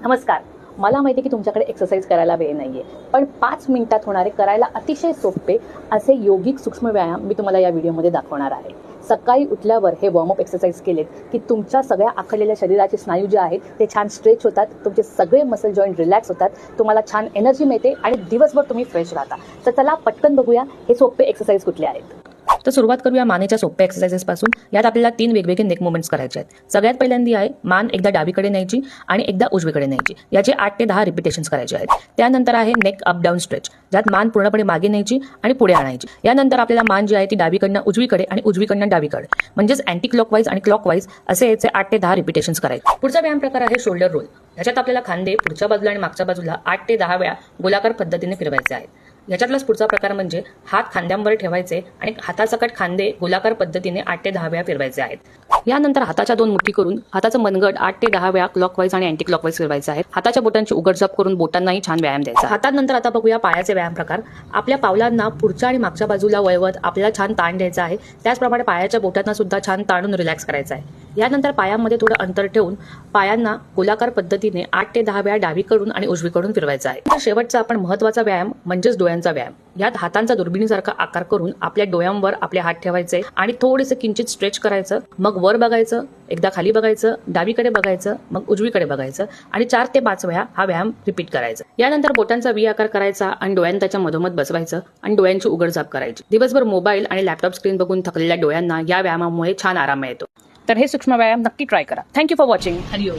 नमस्कार. मला माहिती आहे की तुमच्याकडे एक्सरसाइज करायला वेळ नाहीये, पण 5 मिनिटात होणारे करायला अतिशय सोपे असे योगिक सूक्ष्म व्यायाम मी तुम्हाला या व्हिडिओमध्ये दाखवणार आहे. सकाळी उठल्यावर हे वॉर्मअप एक्सरसाइज केलेत की तुमच्या सगळ्या आखडलेल्या शरीराचे स्नायू जे आहेत ते छान स्ट्रेच होतात, तुमचे सगळे मसल जॉईंट रिलॅक्स होतात, तुम्हाला छान एनर्जी मिळते आणि दिवसभर तुम्ही फ्रेश राहता. तर चला पटकन बघूया हे सोपे एक्सरसाइज कुठले आहेत. तर सुरुवात करूया मानेच्या सोप्या एक्सरसाइजेस पासून. यात आपल्याला 3 वेगवेगळे नेक मुवमेंट्स करायचे आहेत. सगळ्यात पहिल्यांदी आहे मान एकदा डावीकडे न्यायची आणि एकदा उजवीकडे न्यायची. याचे 8 ते 10 रिपिटेशन्स करायचे आहेत. त्यानंतर आहे नेक अप डाऊन स्ट्रेच, ज्यात मान पूर्णपणे मागे न्यायची आणि पुढे आणायची. यानंतर आपल्याला मान जी आहे ती डावीकडनं उजवीकडे आणि उजवीकडनं डावीकडे म्हणजेच अँटी क्लॉकवाईज आणि क्लॉकवाईज असे याचे 8 ते 10 रिपिटेशन्स करायचे. पुढचा व्यायाम प्रकार आहे शोल्डर रोल. याच्यात आपल्याला खांदे पुढच्या बाजूला आणि मागच्या बाजूला 8 ते 10 वेळा गोलाकार पद्धतीने फिरवायचे आहेत. याच्यातलाच पुढचा प्रकार म्हणजे हात खांद्यांवर ठेवायचे आणि हातासकट खांदे गोलाकार पद्धतीने 8 ते 10 वेळा फिरवायचे आहेत. यानंतर हाताच्या 2 मुठी करून हाताचं मनगट 8 ते 10 वेळा क्लॉकवाईज आणि अँटी क्लॉकवाईज फिरवायचे आहेत. हाताच्या बोटांची उघडझाप करून बोटांनाही छान व्यायाम द्यायचा. हातानंतर आता बघूया पायाचे व्यायाम प्रकार. आपल्या पावलांना पुढच्या आणि मागच्या बाजूला वळवत आपल्याला छान ताण द्यायचा आहे. त्याचप्रमाणे पायाच्या बोटांना सुद्धा छान ताणून रिलॅक्स करायचा आहे. यानंतर पायामध्ये थोडं अंतर ठेवून पायांना गोलाकार पद्धतीने 8 ते 10 वेळा डावीकडून आणि उजवीकडून फिरवायचा आहे. तर शेवटचा आपण महत्त्वाचा व्यायाम म्हणजेच डोळ्यांचा व्यायाम. यात हातांचा दुर्बिणीसारखा आकार करून आपल्या डोळ्यांवर आपले हात ठेवायचे आणि थोडेसे किंचित स्ट्रेच करायचं. मग वर बघायचं, एकदा खाली बघायचं, डावीकडे बघायचं, मग उजवीकडे बघायचं आणि 4 ते 5 वेळा हा व्यायाम रिपीट करायचा. यानंतर बोटांचा व्ही आकार करायचा आणि डोळ्यांना त्याच्या मधोमध बसवायचं आणि डोळ्यांची उघडझाप करायची. दिवसभर मोबाईल आणि लॅपटॉप स्क्रीन बघून थकलेल्या डोळ्यांना या व्यायामामुळे छान आराम मिळतो. तर हे सूक्ष्म व्यायाम नक्की ट्राय करा. Thank you for watching. हरिओम.